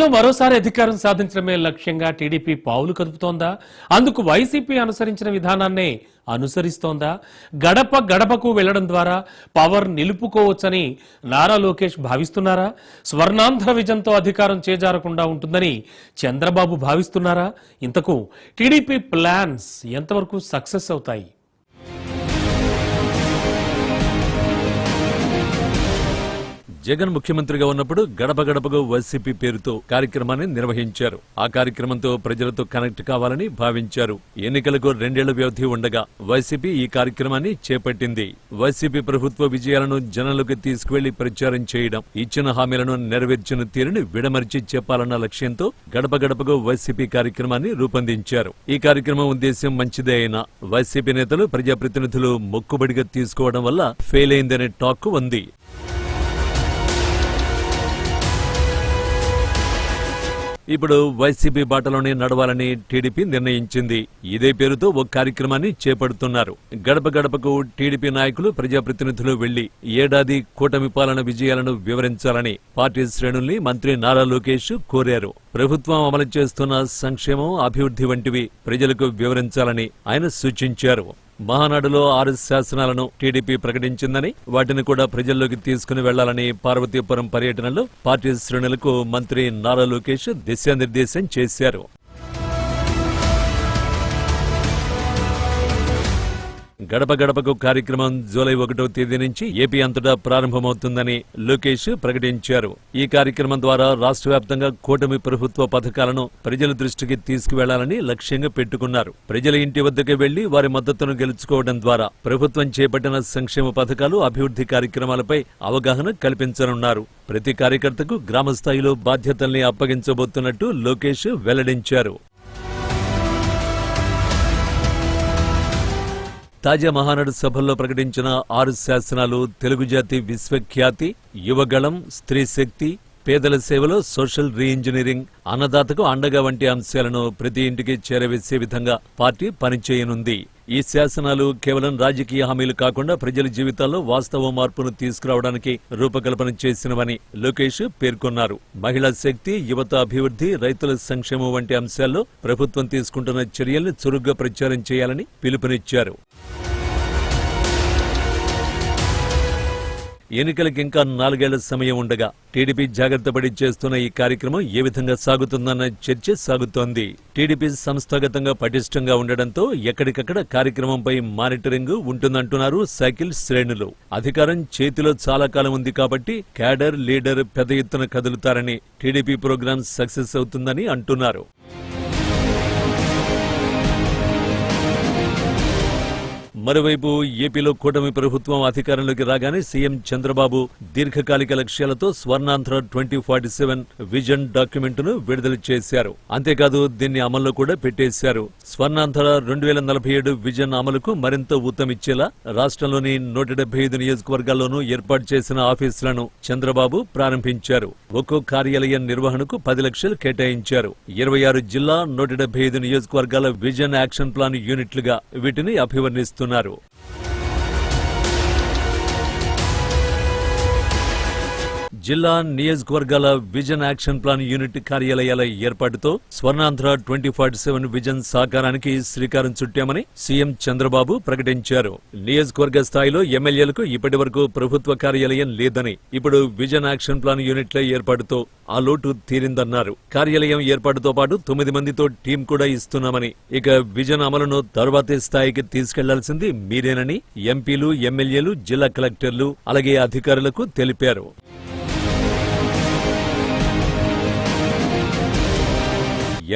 ఏపీలో మరోసారి అధికారం సాధించడమే లక్ష్యంగా టీడీపీ పావులు కదుపుతోందా? అందుకు వైసీపీ అనుసరించిన విధానాన్నే అనుసరిస్తోందా? గడప గడపకు వెళ్లడం ద్వారా పవర్ నిలుపుకోవచ్చని నారా లోకేష్ భావిస్తున్నారా? స్వర్ణాంధ్ర విజన్తో అధికారం చేజారకుండా ఉంటుందని చంద్రబాబు భావిస్తున్నారా? ఇంతకు టీడీపీ ప్లాన్స్ ఎంతవరకు సక్సెస్ అవుతాయి? జగన్ ముఖ్యమంత్రిగా ఉన్నప్పుడు గడప గడపకు వైసీపీ పేరుతో కార్యక్రమాన్ని నిర్వహించారు. ఆ కార్యక్రమంతో ప్రజలతో కనెక్ట్ కావాలని భావించారు. ఎన్నికలకు 2 ఏళ్ల వ్యవధి ఉండగా వైసీపీ ఈ కార్యక్రమాన్ని చేపట్టింది. వైసీపీ ప్రభుత్వ విజయాలను జనంలోకి తీసుకువెళ్లి ప్రచారం చేయడం, ఇచ్చిన హామీలను నెరవేర్చిన తీరుని విడమర్చి చెప్పాలన్న లక్ష్యంతో గడప గడపకు వైసీపీ కార్యక్రమాన్ని రూపొందించారు. ఈ కార్యక్రమం ఉద్దేశ్యం మంచిదే అయినా వైసీపీ నేతలు ప్రజాప్రతినిధులు మొక్కుబడిగా తీసుకోవడం వల్ల ఫెయిల్ అయిందనే టాక్ ఉంది. ఇప్పుడు వైసీపీ బాటలోనే నడవాలని టీడీపీ నిర్ణయించింది. ఇదే పేరుతో ఓ కార్యక్రమాన్ని చేపడుతున్నారు. గడప గడపకు టీడీపీ నాయకులు, ప్రజాప్రతినిధులు వెళ్లి ఏడాది కూటమి పాలన విజయాలను వివరించాలని పార్టీ శ్రేణుల్ని మంత్రి నారా లోకేష్ కోరారు. ప్రభుత్వం అమలు చేస్తున్న సంక్షేమం, అభివృద్ధి వంటివి ప్రజలకు వివరించాలని ఆయన సూచించారు. మహానాడులో 6 శాసనాలను టీడీపీ ప్రకటించిందని, వాటిని కూడా ప్రజల్లోకి తీసుకుని వెళ్లాలని పార్వతీపురం పర్యటనలో పార్టీ శ్రేణులకు మంత్రి నారా లోకేష్ దిశానిర్దేశం చేశారు. గడప గడపకు కార్యక్రమం జూలై 1వ తేదీ నుంచి ఏపీ అంతటా ప్రారంభమవుతుందని లోకేష్ ప్రకటించారు. ఈ కార్యక్రమం ద్వారా రాష్ట్ర వ్యాప్తంగా కూటమి ప్రభుత్వ పథకాలను ప్రజల దృష్టికి తీసుకువెళ్లాలని లక్ష్యంగా పెట్టుకున్నారు. ప్రజల ఇంటి వద్దకు వెళ్లి వారి మద్దతును గెలుచుకోవడం ద్వారా ప్రభుత్వం చేపట్టిన సంక్షేమ పథకాలు, అభివృద్ధి కార్యక్రమాలపై అవగాహన కల్పించనున్నారు. ప్రతి కార్యకర్తకు గ్రామ స్థాయిలో బాధ్యతల్ని అప్పగించబోతున్నట్టు లోకేష్ వెల్లడించారు. తాజా మహానాడు సభల్లో ప్రకటించిన 6 శాసనాలు తెలుగు జాతి విశ్వఖ్యాతి, యువగళం, స్త్రీ శక్తి, పేదల సేవలో సోషల్ రీఇంజనీరింగ్, అన్నదాతకు అండగా వంటి అంశాలను ప్రతి ఇంటికి చేరవేసే విధంగా పార్టీ పనిచేయనుంది. ఈ శాసనాలు కేవలం రాజకీయ హామీలు కాకుండా ప్రజల జీవితాల్లో వాస్తవ మార్పును తీసుకురావడానికి రూపకల్పన చేసినవని లోకేష్ పేర్కొన్నారు. మహిళా శక్తి, యువత అభివృద్ధి, రైతుల సంక్షేమం వంటి అంశాల్లో ప్రభుత్వం తీసుకుంటున్న చర్యల్ని చురుగ్గా ప్రచారం చేయాలని పిలుపునిచ్చారు. ఎన్నికలకు ఇంకా 4 ఏళ్ల సమయం ఉండగా టీడీపీ జాగ్రత్తపడి చేస్తున్న ఈ కార్యక్రమం ఏ విధంగా సాగుతుందన్న చర్చ సాగుతోంది. టీడీపీ సంస్థాగతంగా పటిష్టంగా ఉండడంతో ఎక్కడికక్కడ కార్యక్రమంపై మానిటరింగ్ ఉంటుందంటున్నారు సైకిల్ శ్రేణులు. అధికారం చేతిలో చాలా కాలం ఉంది కాబట్టి క్యాడర్, లీడర్ పెద్ద ఎత్తున కదులుతారని, టీడీపీ ప్రోగ్రాం సక్సెస్ అవుతుందని అంటున్నారు. మరోవైపు ఏపీలో కూటమి ప్రభుత్వం అధికారంలోకి రాగానే సీఎం చంద్రబాబు దీర్ఘకాలిక లక్ష్యాలతో స్వర్ణాంధ్ర 2047 విజన్ డాక్యుమెంట్ను విడుదల చేశారు. అంతేకాదు దీన్ని అమల్లో కూడా పెట్టేశారు. స్వర్ణాంధ్ర 2047 విజన్ అమలుకు మరింత ఊతమిచ్చేలా రాష్ట్రంలోని 175 నియోజకవర్గాల్లోనూ ఏర్పాటు చేసిన ఆఫీసులను చంద్రబాబు ప్రారంభించారు. ఒక్కో కార్యాలయం నిర్వహణకు 10 లక్షలు కేటాయించారు. 26 జిల్లా, 175 నియోజకవర్గాల విజన్ యాక్షన్ ప్లాన్ యూనిట్లుగా వీటిని అభివర్ణిస్తున్నారు. జిల్లా, నియోజకవర్గాల విజన్ యాక్షన్ ప్లాన్ యూనిట్ కార్యాలయాల ఏర్పాటుతో స్వర్ణాంధ్ర 2047 విజన్ సాకారానికి శ్రీకారం చుట్టామని సీఎం చంద్రబాబు ప్రకటించారు. నియోజకవర్గ స్థాయిలో ఎమ్మెల్యేలకు ఇప్పటి వరకు ప్రభుత్వ కార్యాలయం లేదని, ఇప్పుడు విజన్ యాక్షన్ ప్లాన్ యూనిట్ల ఏర్పాటుతో ఆ లోటు తీరిందన్నారు. కార్యాలయం ఏర్పాటుతో పాటు 9 మందితో టీం కూడా ఇస్తున్నామని, ఇక విజన్ అమలును తరువాతి స్థాయికి తీసుకెళ్లాల్సింది మీరేనని ఎంపీలు, ఎమ్మెల్యేలు, జిల్లా కలెక్టర్లు అలాగే అధికారులకు తెలిపారు.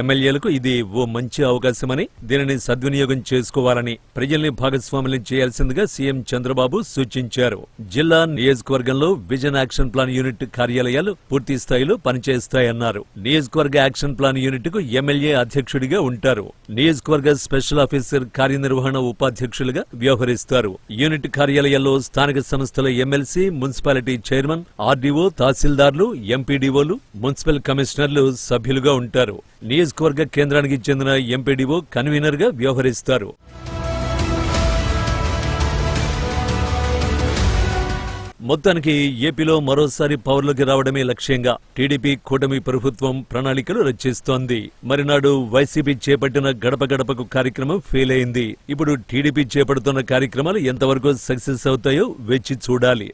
ఎమ్మెల్యేలకు ఇది ఓ మంచి అవకాశమని, దీనిని సద్వినియోగం చేసుకోవాలని, ప్రజల్ని భాగస్వాములను చేయాల్సిందిగా సీఎం చంద్రబాబు సూచించారు. జిల్లా, నియోజకవర్గంలో విజన్ యాక్షన్ ప్లాన్ యూనిట్ కార్యాలయాలు పూర్తి స్థాయిలో పనిచేస్తాయన్నారు. నియోజకవర్గ యాక్షన్ ప్లాన్ యూనిట్ కు ఎమ్మెల్యే అధ్యక్షుడిగా ఉంటారు. నియోజకవర్గ స్పెషల్ ఆఫీసర్ కార్యనిర్వహణ ఉపాధ్యక్షులుగా వ్యవహరిస్తారు. యూనిట్ కార్యాలయాల్లో స్థానిక సంస్థల ఎమ్మెల్సీ, మున్సిపాలిటీ చైర్మన్, ఆర్డీఓ, తహసీల్దార్లు, ఎంపీడీఓలు, మున్సిపల్ కమిషనర్లు సభ్యులుగా ఉంటారు. నియోజకవర్గ కేంద్రానికి చెందిన ఎంపీడీఓ కన్వీనర్ గా వ్యవహరిస్తారు. మొత్తానికి ఏపీలో మరోసారి పవర్లోకి రావడమే లక్ష్యంగా టీడీపీ కూటమి ప్రభుత్వం ప్రణాళికలు రచిస్తోంది. మరినాడు వైసీపీ చేపట్టిన గడప గడపకు కార్యక్రమం ఫెయిల్ అయింది. ఇప్పుడు టీడీపీ చేపడుతున్న కార్యక్రమాలు ఎంతవరకు సక్సెస్ అవుతాయో వేచి చూడాలి.